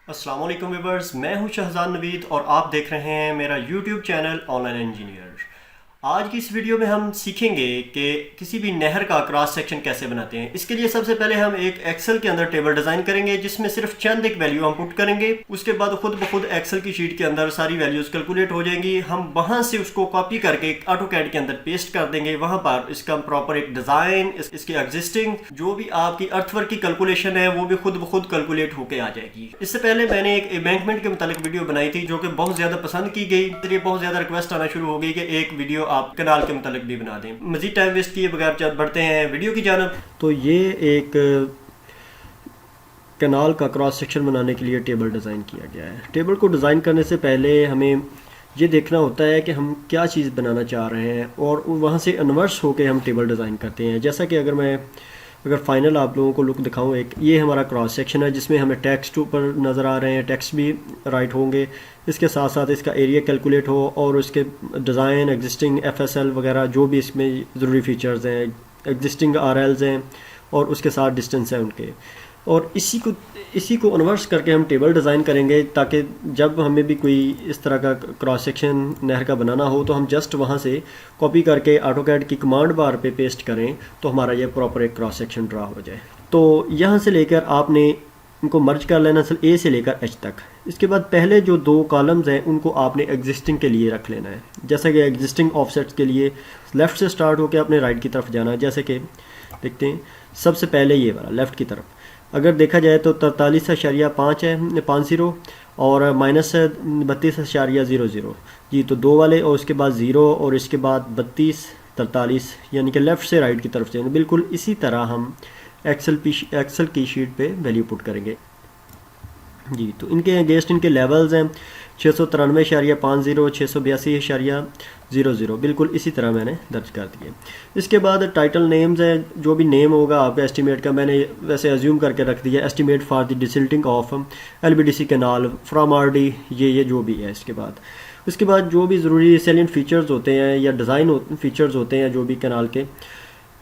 अस्सलाम वालेकुम व्यूअर्स, मैं हूं शहजाद नवीद और आप देख रहे हैं मेरा यूट्यूब चैनल ऑनलाइन इंजीनियर। आज की इस वीडियो में हम सीखेंगे कि किसी भी नहर का क्रॉस सेक्शन कैसे बनाते हैं। इसके लिए सबसे पहले हम एक एक्सेल के अंदर टेबल डिज़ाइन करेंगे जिसमें सिर्फ चंद एक वैल्यू हम पुट करेंगे। उसके बाद खुद ब खुद एक्सेल की शीट के अंदर सारी वैल्यूज़ कैलकुलेट हो जाएंगी। हम वहाँ से उसको कॉपी करके ऑटोकैड के अंदर पेस्ट कर देंगे। वहाँ पर इसका प्रॉपर एक डिज़ाइन, इसकी एग्जिस्टिंग जो भी आपकी अर्थवर्क की कैलकुलेशन है वो भी खुद ब खुद कैलकुलेट होकर आ जाएगी। इससे पहले मैंने एक एम्बैंकमेंट के मुतालिक वीडियो बनाई थी जो कि बहुत ज़्यादा पसंद की गई। इसलिए बहुत ज़्यादा रिक्वेस्ट आना शुरू हो गई कि एक वीडियो आप कनाल के मुतालिक भी बना दें। मजीद टाइम वेस्ट किए बगैर बढ़ते हैं वीडियो की जानब। तो ये एक कनाल का क्रॉस सेक्शन बनाने के लिए टेबल डिज़ाइन किया गया है। टेबल को डिज़ाइन करने से पहले हमें ये देखना होता है कि हम क्या चीज़ बनाना चाह रहे हैं और वहाँ से इन्वर्स होकर हम टेबल डिज़ाइन करते हैं। जैसा कि अगर फाइनल आप लोगों को लुक दिखाऊं, एक ये हमारा क्रॉस सेक्शन है जिसमें हमें टेक्स्ट ऊपर नज़र आ रहे हैं, टेक्स्ट भी राइट होंगे, इसके साथ साथ इसका एरिया कैलकुलेट हो और उसके डिज़ाइन, एग्जिस्टिंग एफएसएल वगैरह जो भी इसमें ज़रूरी फीचर्स हैं, एग्जिस्टिंग आरएल्स हैं और उसके साथ डिस्टेंस है उनके। और इसी को इन्वर्स करके हम टेबल डिज़ाइन करेंगे ताकि जब हमें भी कोई इस तरह का क्रॉस सेक्शन नहर का बनाना हो तो हम जस्ट वहाँ से कॉपी करके ऑटोकैड की कमांड बार पे पेस्ट करें तो हमारा ये प्रॉपर एक क्रॉस सेक्शन ड्रा हो जाए। तो यहाँ से लेकर आपने इनको मर्ज कर लेना ए से लेकर एच तक। इसके बाद पहले जो दो कॉलम्स हैं उनको आपने एग्जिस्टिंग के लिए रख लेना है। जैसे कि एग्जिस्टिंग ऑफसेट्स के लिए लेफ़्ट से स्टार्ट होकर अपने राइट की तरफ जाना है। जैसे कि देखते हैं सबसे पहले ये वाला लेफ़्ट की तरफ अगर देखा जाए तो 43.5 है 50 और माइनस 32.00 जी। तो दो वाले और उसके बाद ज़ीरो और इसके बाद 32 43 यानी कि लेफ़्ट से राइट की तरफ जाएंगे। बिल्कुल इसी तरह हम एक्सेल की शीट पे वैल्यू पुट करेंगे जी। तो इनके अगेंस्ट इनके लेवल्स हैं 693.50 682.00। बिल्कुल इसी तरह मैंने दर्ज कर दिए। इसके बाद टाइटल नेम्स हैं, जो भी नेम होगा आपका एस्टीमेट का मैंने वैसे अज्यूम करके रख दिया। Estimate for the desilting of LBDC canal from RD, ये जो भी है। उसके बाद जो भी ज़रूरी सेलिएंट फीचर्स होते हैं या डिज़ाइन फीचर्स होते हैं जो भी कैनाल के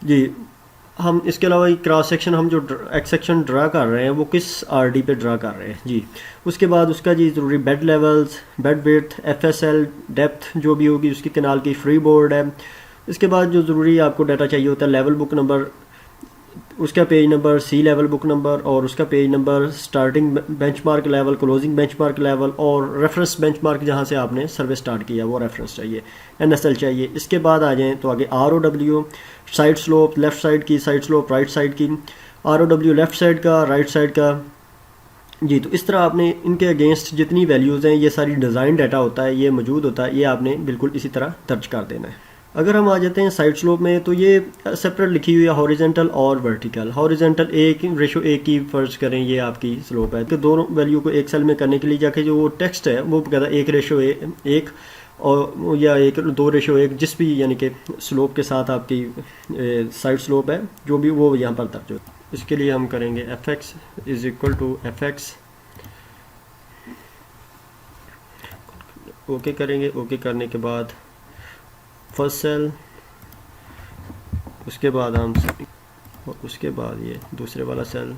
जी। हम इसके अलावा क्रॉस सेक्शन हम जो एक्स सेक्शन ड्रा कर रहे हैं वो किस आरडी पे ड्रा कर रहे हैं जी। उसके बाद उसका जी ज़रूरी bed levels, bed width, FSL, depth जो भी होगी उसकी कैनाल की फ्री बोर्ड है। इसके बाद जो ज़रूरी आपको डाटा चाहिए होता है लेवल बुक नंबर, उसका पेज नंबर, सी लेवल बुक नंबर और उसका page number, starting benchmark level, closing benchmark level और रेफरेंस बेंचमार्क जहाँ से आपने सर्वे स्टार्ट किया वो रेफरेंस चाहिए, एनएसएल चाहिए। इसके बाद आ जाएँ तो आगे ROW, side slope, left side की साइड स्लोप, राइट साइड की आरओडब्ल्यू, लेफ़्ट साइड का, राइट साइड का जी। तो इस तरह आपने इनके अगेंस्ट जितनी वैल्यूज़ हैं ये सारी डिज़ाइन डाटा होता है, ये मौजूद होता है, ये आपने बिल्कुल इसी तरह दर्ज कर देना है। अगर हम आ जाते हैं साइड स्लोप में तो ये सेपरेट लिखी हुई है हॉरिजेंटल और वर्टिकल। हॉरिजेंटल 1:1 की फर्ज करें ये आपकी स्लोप है। तो दोनों वैल्यू को एक सेल में करने के लिए जाके जो वो टेक्स्ट है वो कहता है 1:1 और या 2:1 जिस भी यानी कि स्लोप के साथ आपकी साइड स्लोप है जो भी वो यहाँ पर दर्ज हो। इसके लिए हम करेंगे fx is equal to fx, okay करेंगे। ओके करने के बाद फर्स्ट सेल, उसके बाद हम और उसके बाद ये दूसरे वाला सेल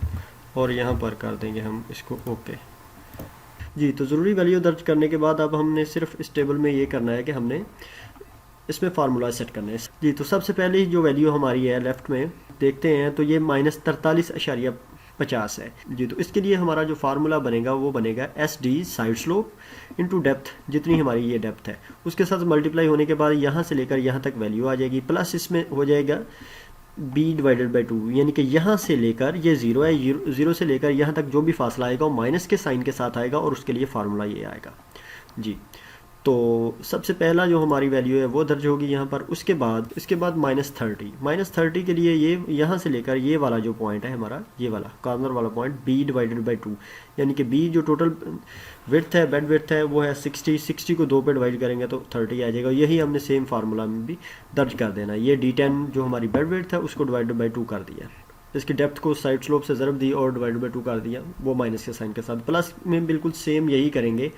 और यहाँ पर कर देंगे हम इसको ओके जी। तो ज़रूरी वैल्यू दर्ज करने के बाद अब हमने सिर्फ इस टेबल में ये करना है कि हमने इसमें फार्मूला सेट करना है जी। तो सबसे पहले ही जो वैल्यू हमारी है लेफ़्ट में देखते हैं तो ये -43.50 है जी। तो इसके लिए हमारा जो फार्मूला बनेगा वो बनेगा SD side slope into depth, जितनी हमारी ये डेप्थ है उसके साथ मल्टीप्लाई होने के बाद यहाँ से लेकर यहाँ तक वैल्यू आ जाएगी, प्लस इसमें हो जाएगा b/2 यानी कि यहाँ से लेकर ये 0 है, 0 से लेकर यहाँ तक जो भी फासला आएगा वो माइनस के साइन के साथ आएगा और उसके लिए फार्मूला ये आएगा जी। तो सबसे पहला जो हमारी वैल्यू है वो दर्ज होगी यहाँ पर। इसके बाद -30 के लिए ये यहाँ से लेकर ये वाला जो पॉइंट है हमारा, ये वाला कॉर्नर वाला पॉइंट b/2 यानी कि b जो टोटल विड्थ है, बेड विड्थ है वो है 60 को 2 पे डिवाइड करेंगे तो 30 आ जाएगा। यही हमने सेम फार्मूला में भी दर्ज कर देना। ये d10 जो हमारी बेड विड्थ है उसको डिवाइड/2 कर दिया, इसकी डेप्थ को साइड स्लोप से ज़रब दी और डिवाइड/2 कर दिया, वो माइनस के साइन के साथ। प्लस में बिल्कुल सेम यही करेंगे,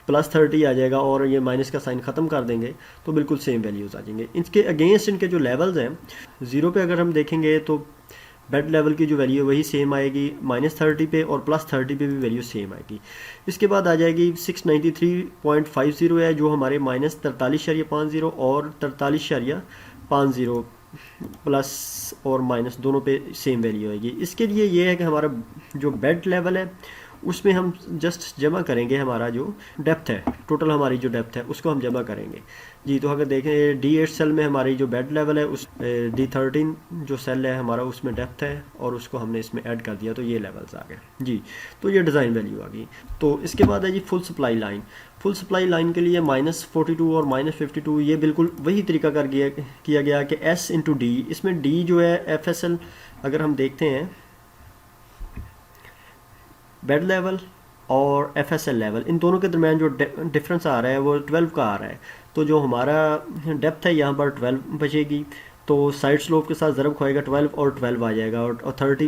+30 आ जाएगा और ये माइनस का साइन ख़त्म कर देंगे तो बिल्कुल सेम वैल्यूज़ आ जाएंगे। इसके अगेंस्ट इनके जो लेवल्स हैं 0 पे अगर हम देखेंगे तो बेड लेवल की जो वैल्यू है वही सेम आएगी -30 पे, और +30 पे भी वैल्यू सेम आएगी। इसके बाद आ जाएगी 693.50 है जो हमारे -43.50 और 43.50 प्लस और माइनस दोनों पे सेम वैल्यू आएगी। इसके लिए ये है कि हमारा जो बेड लेवल है उसमें हम जस्ट जमा करेंगे हमारा जो डेप्थ है, टोटल हमारी जो डेप्थ है उसको हम जमा करेंगे जी। तो अगर देखें D8 सेल में हमारी जो बेड लेवल है उस D13 जो सेल है हमारा उसमें डेप्थ है और उसको हमने इसमें ऐड कर दिया तो ये लेवल्स आ गए जी। तो ये डिज़ाइन वैल्यू आ गई। तो इसके बाद है जी full supply line. Full supply line के लिए -42 और -52 ये बिल्कुल वही तरीका किया गया कि S इंटू D, इसमें D जो है FSL अगर हम देखते हैं बेड लेवल और FSL लेवल इन दोनों के दरमियान जो डिफरेंस आ रहा है वो 12 का आ रहा है। तो जो हमारा डेप्थ है यहाँ पर 12 बचेगी, तो साइड स्लोप के साथ ज़रब खोएगा 12 और 12 आ जाएगा, और 30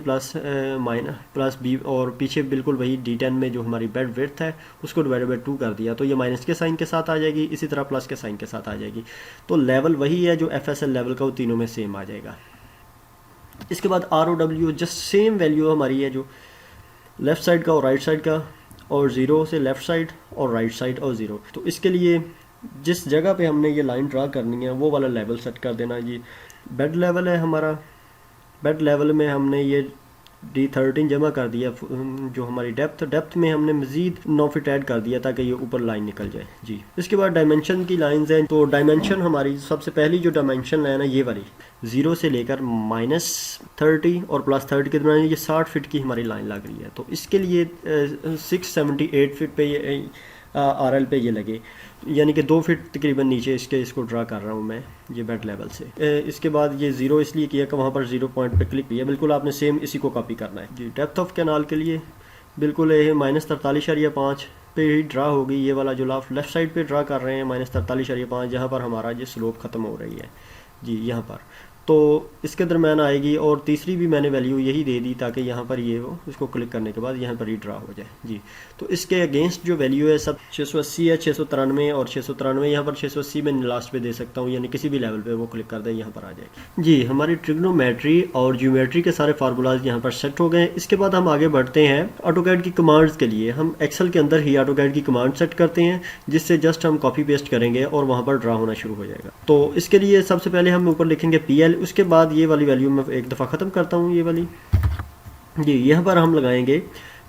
प्लस बी, और पीछे बिल्कुल वही D10 में जो हमारी बेड विड्थ है उसको डिवाइडेड बाई 2 कर दिया तो ये माइनस के साइन के साथ आ जाएगी, इसी तरह प्लस के साइन के साथ आ जाएगी। तो लेवल वही है जो FSL लेवल का वो तीनों में सेम आ जाएगा। इसके बाद ROW जस्ट सेम वैल्यू हमारी है जो लेफ़्ट साइड का और राइट साइड का, और 0 से लेफ़्ट साइड और राइट साइड और 0। तो इसके लिए जिस जगह पे हमने ये लाइन ड्रा करनी है वो वाला लेवल सेट कर देना जी। बेड लेवल है हमारा, बेड लेवल में हमने ये D13 जमा कर दिया, जो हमारी डेप्थ में हमने मज़ीद 9 फिट ऐड कर दिया ताकि ये ऊपर लाइन निकल जाए जी। इसके बाद डायमेंशन की लाइंस हैं। तो डायमेंशन हमारी सबसे पहली जो डायमेंशन लाइन है ये वाली 0 से लेकर -30 और +30 के दरमियान ये 60 फिट की हमारी लाइन लग रही है। तो इसके लिए 678 फिट पे ये RL पे ये लगे, यानी कि 2 फिट तकरीबन नीचे इसको ड्रा कर रहा हूँ मैं ये बेड लेवल से। इसके बाद ये 0 इसलिए किया कि वहाँ पर 0 पॉइंट पे क्लिक किया, बिल्कुल आपने सेम इसी को कॉपी करना है जी। डेप्थ ऑफ कैनाल के लिए बिल्कुल ये -43.5 पे ही ड्रा होगी, ये वाला जो लेफ़्ट साइड पे ड्रा कर रहे हैं -43.5 जहाँ पर हमारा ये स्लोप ख़त्म हो रही है जी, यहाँ पर। तो इसके दरम्यान आएगी, और तीसरी भी मैंने वैल्यू यही दे दी ताकि यहाँ पर ये वो उसको क्लिक करने के बाद यहाँ पर ही ड्रा हो जाए जी। तो इसके अगेंस्ट जो वैल्यू है सब 680 है, 693 और 693, यहाँ पर 680 में लास्ट पे दे सकता हूँ, यानी किसी भी लेवल पे वो क्लिक कर दें यहाँ पर आ जाएगी जी। हमारी ट्रिग्नोमेट्री और ज्योमेट्री के सारे फार्मूलाज यहाँ पर सेट हो गए। इसके बाद हम आगे बढ़ते हैं ऑटोकैड की कमांड्स के लिए। हम एक्सेल के अंदर ही ऑटोकैड की कमांड सेट करते हैं जिससे जस्ट हम कॉपी पेस्ट करेंगे और वहाँ पर ड्रा होना शुरू हो जाएगा। तो इसके लिए सबसे पहले हम ऊपर लिखेंगे PL, उसके बाद ये वाली वैल्यू मैं एक दफ़ा ख़त्म करता हूँ ये वाली जी। यहाँ पर हम लगाएंगे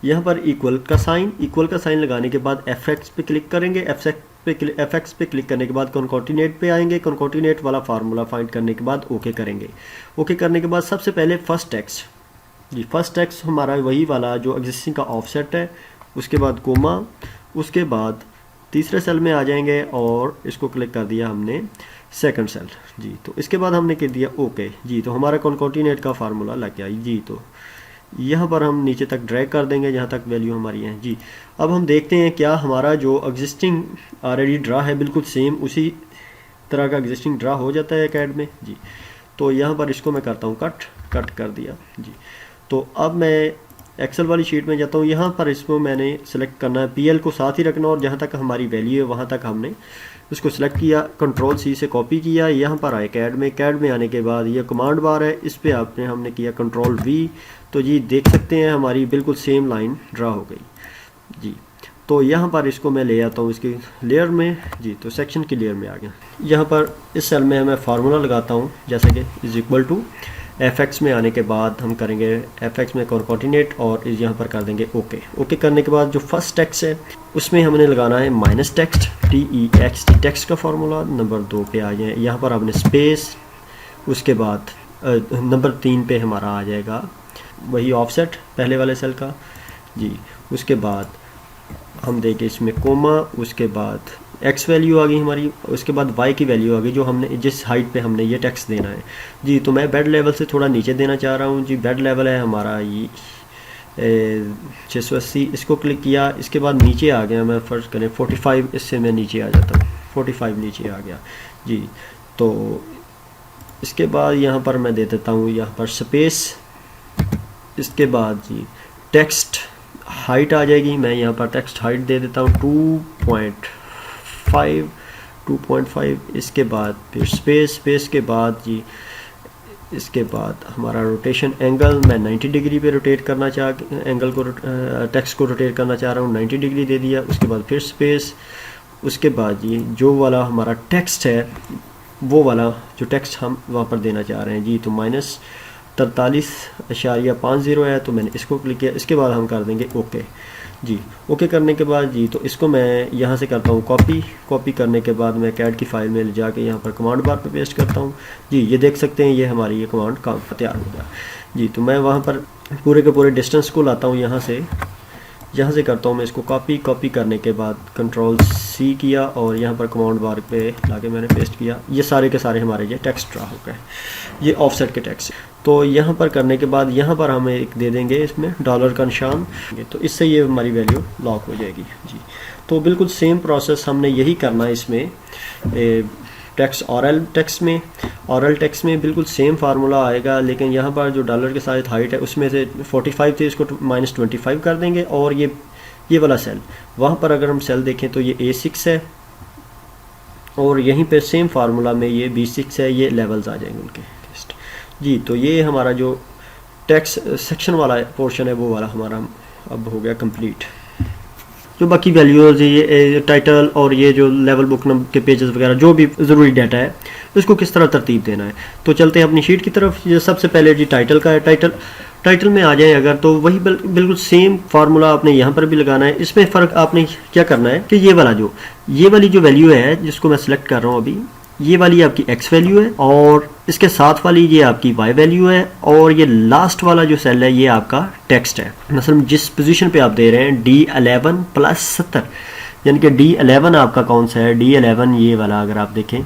यहाँ पर इक्वल का साइन लगाने के बाद FX पे क्लिक करेंगे, FX पे क्लिक करने के बाद कॉन्कॉर्डिनेट पे आएंगे, कॉन्कॉर्डिनेट वाला फार्मूला फाइंड करने के बाद ओके करेंगे। ओके करने के बाद सबसे पहले फर्स्ट एक्स हमारा वही वाला जो एग्जिस्टिंग का ऑफसेट है, उसके बाद कोमा, उसके बाद तीसरे सेल में आ जाएंगे और इसको क्लिक कर दिया हमने सेकंड सेल जी। तो इसके बाद हमने कर दिया ओके जी। तो हमारा कॉन्कॉर्डिनेट का फार्मूला लग गया जी। तो यहाँ पर हम नीचे तक ड्रैग कर देंगे जहाँ तक वैल्यू हमारी है जी। अब हम देखते हैं क्या हमारा जो एग्जिस्टिंग ऑलरेडी ड्रा है बिल्कुल सेम उसी तरह का एग्जिस्टिंग ड्रा हो जाता है कैड में जी। तो यहाँ पर इसको मैं करता हूँ कट कर दिया जी। तो अब मैं एक्सेल वाली शीट में जाता हूँ, यहाँ पर इसको मैंने सेलेक्ट करना है, PL को साथ ही रखना और जहाँ तक हमारी वैल्यू है वहाँ तक हमने उसको सेलेक्ट किया, Ctrl+C से कॉपी किया, यहाँ पर आए कैड में आने के बाद ये कमांड बार है, इस पर हमने किया Ctrl+V। तो जी देख सकते हैं हमारी बिल्कुल सेम लाइन ड्रा हो गई जी। तो यहाँ पर इसको मैं ले आता हूँ इसकी लेयर में जी। तो सेक्शन की लेयर में आ गया। यहाँ पर इस सेल में मैं फार्मूला लगाता हूँ जैसे कि = FX में आने के बाद हम करेंगे FX में कॉन्कॉर्डिनेट और यहाँ पर कर देंगे ओके करने के बाद जो फर्स्ट टेक्स्ट है उसमें हमने लगाना है -टेक्स्ट TEXT टेक्स्ट का फार्मूला। नंबर 2 पे आ जाए, यहाँ पर आपने स्पेस, उसके बाद नंबर 3 पे हमारा आ जाएगा वही ऑफसेट पहले वाले सेल का जी। उसके बाद हम देंगे इसमें कोमा, उसके बाद X वैल्यू आ गई हमारी, उसके बाद Y की वैल्यू आ गई जो हमने जिस हाइट पे हमने ये टेक्स्ट देना है जी। तो मैं बेड लेवल से थोड़ा नीचे देना चाह रहा हूँ जी। बेड लेवल है हमारा ये 680, इसको क्लिक किया, इसके बाद नीचे आ गया मैं फर्ज करें 45, इससे मैं नीचे आ जाता हूँ 45 नीचे आ गया जी। तो इसके बाद यहाँ पर मैं दे देता हूँ यहाँ पर स्पेस, इसके बाद जी टेक्स्ट हाइट आ जाएगी, मैं यहाँ पर टेक्स्ट हाइट दे देता हूँ 2.5। इसके बाद फिर स्पेस के बाद जी इसके बाद हमारा रोटेशन एंगल, मैं 90 डिग्री पे रोटेट करना एंगल को टेक्स्ट को रोटेट करना चाह रहा हूँ, 90 डिग्री दे दिया। उसके बाद फिर स्पेस, उसके बाद ये जो वाला हमारा टेक्स्ट है वो वाला जो टेक्स्ट हम वहाँ पर देना चाह रहे हैं जी, तो -43.50 है, तो मैंने इसको क्लिक किया। इसके बाद हम कर देंगे ओके जी। ओके करने के बाद जी, तो इसको मैं यहाँ से करता हूँ कॉपी करने के बाद मैं कैड की फाइल में ले जाके यहाँ पर कमांड बार पे पेस्ट करता हूँ जी। ये देख सकते हैं ये हमारी ये कमांड काम तैयार हो गया जी। तो मैं वहाँ पर पूरे के पूरे डिस्टेंस को लाता हूँ, यहाँ से करता हूँ मैं इसको कॉपी करने के बाद Ctrl+C किया और यहाँ पर कमांड बार पे लाके मैंने पेस्ट किया। ये सारे के सारे हमारे ये टेक्स्ट ड्रा हो गए, ये ऑफसेट के टेक्स्ट। तो यहाँ पर करने के बाद यहाँ पर हम एक दे देंगे इसमें डॉलर का निशान, तो इससे ये हमारी वैल्यू लॉक हो जाएगी जी। तो बिल्कुल सेम प्रोसेस हमने यही करना है इसमें टेक्स्ट ऑरल टेक्स्ट में बिल्कुल सेम फार्मूला आएगा, लेकिन यहाँ पर जो डॉलर के साथ हाइट है उसमें से 45 थे, इसको -25 कर देंगे। और ये वाला सेल, वहाँ पर अगर हम सेल देखें तो ये A6 है और यहीं पे सेम फार्मूला में ये B6 है, ये लेवल्स आ जाएंगे उनके जी। तो ये हमारा जो टेक्स्ट सेक्शन वाला पोर्शन है वो वाला हमारा अब हो गया कंप्लीट। जो बाकी वैल्यूज़ ये टाइटल और ये जो लेवल बुक नंबर के पेजेस वगैरह जो भी ज़रूरी डाटा है इसको किस तरह तरतीब देना है, तो चलते हैं अपनी शीट की तरफ। ये सबसे पहले जी टाइटल का है, टाइटल में आ जाए अगर तो वही बिल्कुल सेम फार्मूला आपने यहाँ पर भी लगाना है। इसमें फ़र्क आपने क्या करना है कि ये वाली जो वैल्यू है जिसको मैं सिलेक्ट कर रहा हूँ अभी, ये वाली आपकी x वैल्यू है और इसके साथ वाली ये आपकी y वैल्यू है और ये लास्ट वाला जो सेल है ये आपका टेक्स्ट है। मतलब जिस पोजीशन पे आप दे रहे हैं D11 + 70, यानी कि D11 आपका कौन सा है, D11 ये वाला अगर आप देखें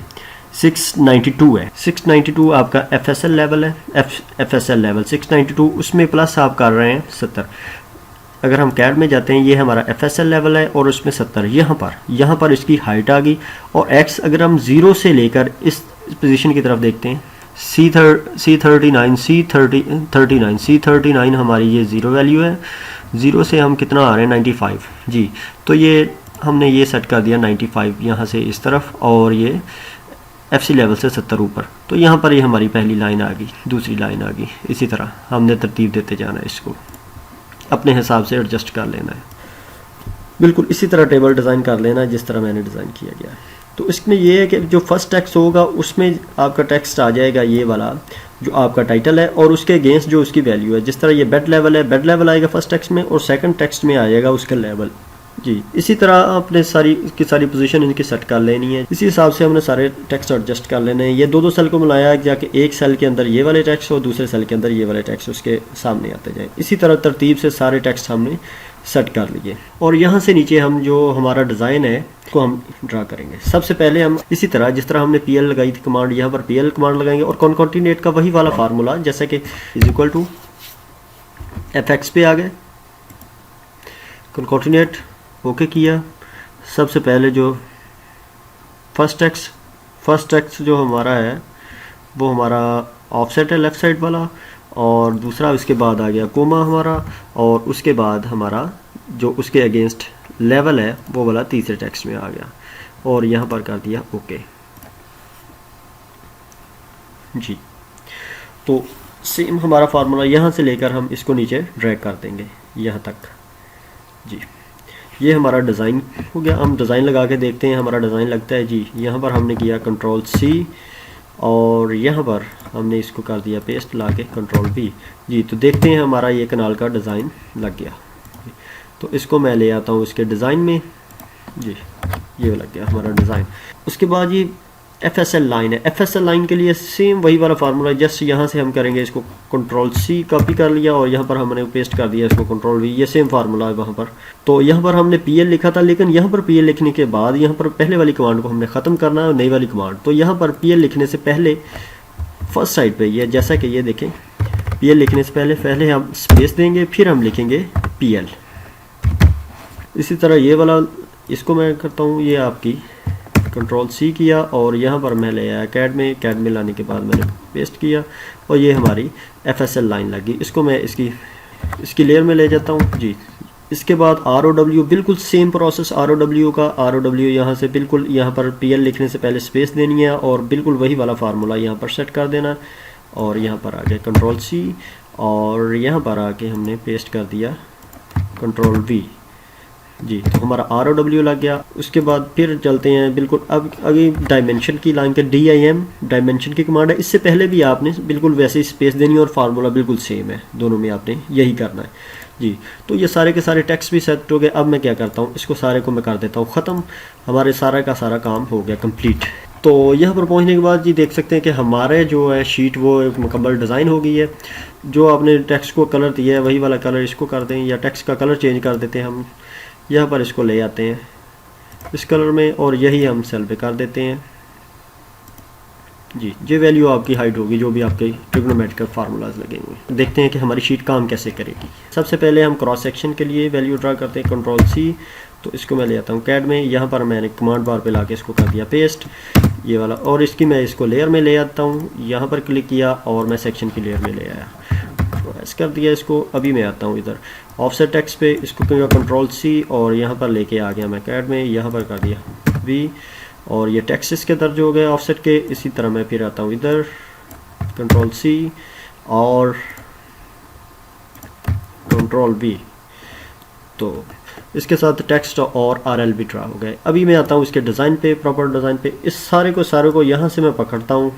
692 है, 692 आपका FSL लेवल है, FSL लेवल 692, उसमें प्लस आप कर रहे हैं 70। अगर हम कैड में जाते हैं ये हमारा FSL लेवल है और उसमें 70, यहाँ पर इसकी हाइट आ गई। और x अगर हम 0 से लेकर इस पोजीशन की तरफ देखते हैं C39 हमारी ये 0 वैल्यू है, 0 से हम कितना आ रहे हैं 95 जी। तो ये हमने ये सेट कर दिया 95 यहाँ से इस तरफ और ये FC लेवल से 70 ऊपर। तो यहाँ पर ये हमारी पहली लाइन आ गई, दूसरी लाइन आ गई, इसी तरह हमने तरतीब देते जाना है, इसको अपने हिसाब से एडजस्ट कर लेना है। बिल्कुल इसी तरह टेबल डिज़ाइन कर लेना है जिस तरह मैंने डिज़ाइन किया गया है। तो इसमें ये है कि जो फर्स्ट टेक्स्ट होगा उसमें आपका टेक्स्ट आ जाएगा ये वाला जो आपका टाइटल है और उसके अगेंस्ट जो उसकी वैल्यू है। जिस तरह ये बेड लेवल है, बेड लेवल आएगा फर्स्ट टेक्स्ट में और सेकंड टेक्स्ट में आ जाएगा उसका लेवल जी। इसी तरह आपने सारी पोजीशन इनकी सेट कर लेनी है। इसी हिसाब से हमने सारे टेक्स्ट एडजस्ट कर लेने हैं। ये दो सेल को मिलाया जाके एक सेल के अंदर ये वाले टेक्स्ट और दूसरे सेल के अंदर ये वाले टेक्स्ट उसके सामने आते जाए। इसी तरह तरतीब से सारे टेक्स्ट हमने सेट कर लिए और यहाँ से नीचे हम जो हमारा डिज़ाइन है को हम ड्रा करेंगे। सबसे पहले हम इसी तरह जिस तरह हमने PL लगाई थी कमांड, यहाँ पर PL कमांड लगाएंगे और कॉन्कैटिनेट का वही वाला फार्मूला जैसे कि = FX पे आ गए, कॉन्कैटिनेट ओके किया। सबसे पहले जो फर्स्ट टेक्स्ट जो हमारा है वो हमारा ऑफसेट है लेफ़्ट साइड वाला और दूसरा उसके बाद आ गया कोमा हमारा और उसके बाद हमारा जो उसके अगेंस्ट लेवल है वो वाला तीसरे टेक्स्ट में आ गया और यहाँ पर कर दिया ओके जी। तो सेम हमारा फार्मूला यहाँ से लेकर हम इसको नीचे ड्रैग कर देंगे यहाँ तक जी। ये हमारा डिज़ाइन हो गया। हम डिज़ाइन लगा के देखते हैं हमारा डिज़ाइन लगता है जी। यहाँ पर हमने किया Ctrl+C और यहाँ पर हमने इसको कर दिया पेस्ट ला के Ctrl+V जी। तो देखते हैं हमारा ये कनाल का डिज़ाइन लग गया। तो इसको मैं ले आता हूँ इसके डिज़ाइन में जी, ये लग गया हमारा डिज़ाइन। उसके बाद ये FSL लाइन है। FSL लाइन के लिए सेम वही वाला फार्मूला, जस्ट यहाँ से हम करेंगे इसको Ctrl+C कॉपी कर लिया और यहाँ पर हमने पेस्ट कर दिया इसको Ctrl+V, ये सेम फार्मूला है वहाँ पर। तो यहाँ पर हमने PL लिखा था, लेकिन यहाँ पर PL लिखने के बाद यहाँ पर पहले वाली कमांड को हमने ख़त्म करना है और नई वाली कमांड। तो यहाँ पर PL लिखने से पहले फर्स्ट साइड पे ये जैसा कि ये देखें PL लिखने से पहले हम स्पेस देंगे, फिर हम लिखेंगे PL। इसी तरह ये वाला इसको मैं करता हूँ, ये आपकी Ctrl+C किया और यहाँ पर मैं ले आया कैड में लाने के बाद मैंने पेस्ट किया और ये हमारी FSL लाइन लगी। इसको मैं इसकी लेयर में ले जाता हूँ जी। इसके बाद ROW, बिल्कुल सेम प्रोसेस ROW यहाँ से बिल्कुल यहाँ पर PL लिखने से पहले स्पेस देनी है और बिल्कुल वही वाला फार्मूला यहाँ पर सेट कर देना और यहाँ पर आ गया कंट्रोल C और यहाँ पर आके हमने पेस्ट कर दिया कंट्रोल V जी। तो हमारा ROW लग गया। उसके बाद फिर चलते हैं बिल्कुल अब अभी डायमेंशन की लाइन के DIM डायमेंशन की कमांड है। इससे पहले भी आपने बिल्कुल वैसे ही स्पेस देनी है और फार्मूला बिल्कुल सेम है, दोनों में आपने यही करना है जी। तो ये सारे के सारे टेक्स्ट भी सेट हो गए। अब मैं क्या करता हूँ, इसको सारे को मैं कर देता हूँ ख़त्म। हमारे सारा का सारा काम हो गया कंप्लीट। तो यहाँ पर पहुँचने के बाद जी देख सकते हैं कि हमारे जो है शीट वो एक मुकम्मल डिज़ाइन हो गई है। जो आपने टेक्स्ट को कलर दिया है वही वाला कलर इसको कर दें, या टेक्स्ट का कलर चेंज कर देते हैं हम। यहाँ पर इसको ले आते हैं इस कलर में और यही हम सेल पे कर देते हैं जी। ये वैल्यू आपकी हाइड होगी जो भी आपके ट्रिग्नोमेट्रिकल फार्मूलाज लगे हुए। देखते हैं कि हमारी शीट काम कैसे करेगी। सबसे पहले हम क्रॉस सेक्शन के लिए वैल्यू ड्रा करते हैं कंट्रोल C। तो इसको मैं ले आता हूँ कैड में। यहाँ पर मैंने कमांड बार पे लाके इसको कर दिया पेस्ट ये वाला, और इसकी मैं इसको लेयर में ले आता हूँ। यहाँ पर क्लिक किया और मैं सेक्शन की लेयर में ले आया, प्रेस कर दिया इसको। अभी मैं आता हूँ इधर ऑफसेट टेक्स्ट पे, इसको किया कंट्रोल C और यहाँ पर लेके आ गया मैं कैड में। यहाँ पर कर दिया V और ये टेक्स्ट इसके दर्ज हो गए ऑफसेट के। इसी तरह मैं फिर आता हूँ इधर कंट्रोल C और कंट्रोल V। तो इसके साथ टेक्स्ट और RL भी ड्रा हो गए। अभी मैं आता हूँ इसके डिज़ाइन पे, प्रॉपर डिज़ाइन पे। इस सारे को यहाँ से मैं पकड़ता हूँ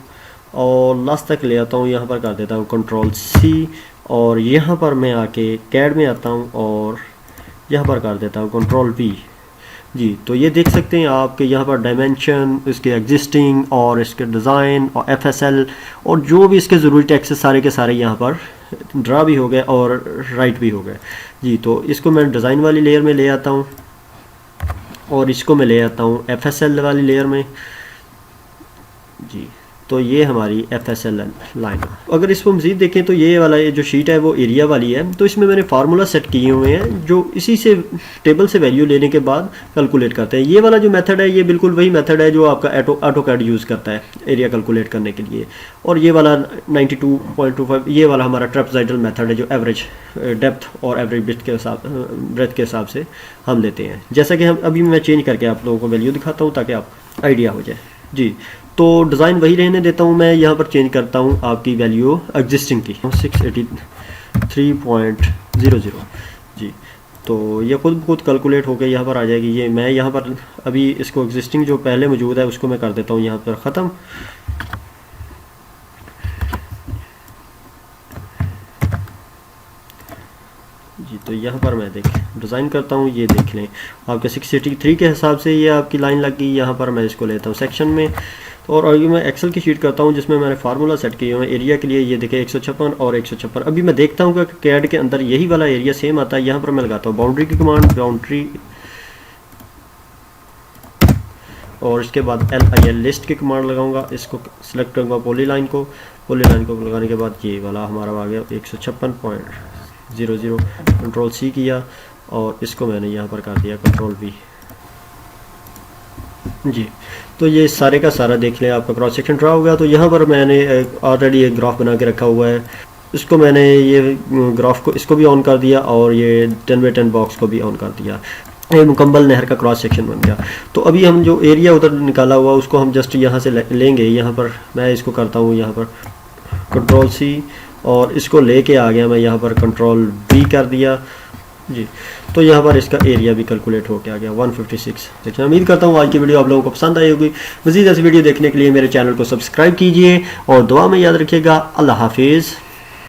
और लास्ट तक ले आता हूँ। यहाँ पर कर देता हूँ कंट्रोल C और यहाँ पर मैं आके कैड में आता हूँ और यहाँ पर कर देता हूँ कंट्रोल V जी। तो ये देख सकते हैं आपके यहाँ पर डायमेंशन, इसके एग्जिस्टिंग और इसके डिज़ाइन और FSL और जो भी इसके ज़रूरी टेक्स्ट सारे के सारे यहाँ पर ड्रा भी हो गए और राइट भी हो गए जी। तो इसको मैं डिज़ाइन वाली लेयर में ले आता हूँ और इसको मैं ले आता हूँ FSL वाली लेयर में जी। तो ये हमारी FSL लाइन। अगर इसको मज़ीद देखें तो ये वाला ये जो शीट है वो एरिया वाली है। तो इसमें मैंने फार्मूला सेट किए हुए हैं जो इसी से टेबल से वैल्यू लेने के बाद कैलकुलेट करते हैं। ये वाला जो मेथड है ये बिल्कुल वही मेथड है जो आपका ऑटोकैड यूज़ करता है एरिया कैलकुलेट करने के लिए। और ये वाला 92.25 ये वाला हमारा ट्रेपेज़ॉइडल मेथड है जो एवरेज डेप्थ और एवरेज ब्रेथ के हिसाब से हम लेते हैं। जैसा कि हम अभी मैं चेंज करके आप लोगों को वैल्यू दिखाता हूँ ताकि आप आइडिया हो जाए जी। तो डिज़ाइन वही रहने देता हूँ मैं। यहाँ पर चेंज करता हूँ आपकी वैल्यू एग्जिस्टिंग की 683.00 जी। तो ये खुद कैलकुलेट होकर यहाँ पर आ जाएगी। ये मैं यहाँ पर अभी इसको एग्जिस्टिंग जो पहले मौजूद है उसको मैं कर देता हूँ यहाँ पर ख़त्म जी। तो यहाँ पर मैं डिज़ाइन करता हूँ, ये देख लें आपके 683 के हिसाब से ये आपकी लाइन लग गई। यहाँ पर मैं इसको लेता हूँ सेक्शन में और अभी मैं एक्सेल की शीट करता हूँ जिसमें मैंने फार्मूला सेट किए हुए हैं एरिया के लिए। ये देखें 156 और 156। अभी मैं देखता हूँ कि कैड के अंदर यही वाला एरिया सेम आता है। यहाँ पर मैं लगाता हूँ बाउंड्री की कमांड, बाउंड्री और इसके बाद LIL लिस्ट की कमांड लगाऊंगा। इसको सिलेक्ट करूँगा पॉलीलाइन को लगाने के बाद ये वाला हमारा आ गया 156.00। कंट्रोल C किया और इसको मैंने यहाँ पर कर दिया कंट्रोल V जी। तो ये सारे का सारा देख लें आपका क्रॉस सेक्शन ड्रा हो गया। तो यहाँ पर मैंने ऑलरेडी एक ग्राफ बना के रखा हुआ है। इसको मैंने ये ग्राफ को इसको भी ऑन कर दिया और ये 10x10 बॉक्स को भी ऑन कर दिया। ये मुकम्मल नहर का क्रॉस सेक्शन बन गया। तो अभी हम जो एरिया उधर निकाला हुआ उसको हम जस्ट यहाँ से लेंगे। यहाँ पर मैं इसको करता हूँ यहाँ पर कंट्रोल C और इसको लेके आ गया मैं यहाँ पर कंट्रोल V कर दिया जी। तो यहाँ पर इसका एरिया भी कैलकुलेट होके आ गया 156। देखिए उम्मीद करता हूँ आज की वीडियो आप लोगों को पसंद आई होगी। मज़ीद ऐसी वीडियो देखने के लिए मेरे चैनल को सब्सक्राइब कीजिए और दुआ में याद रखिएगा। अल्लाह हाफिज़।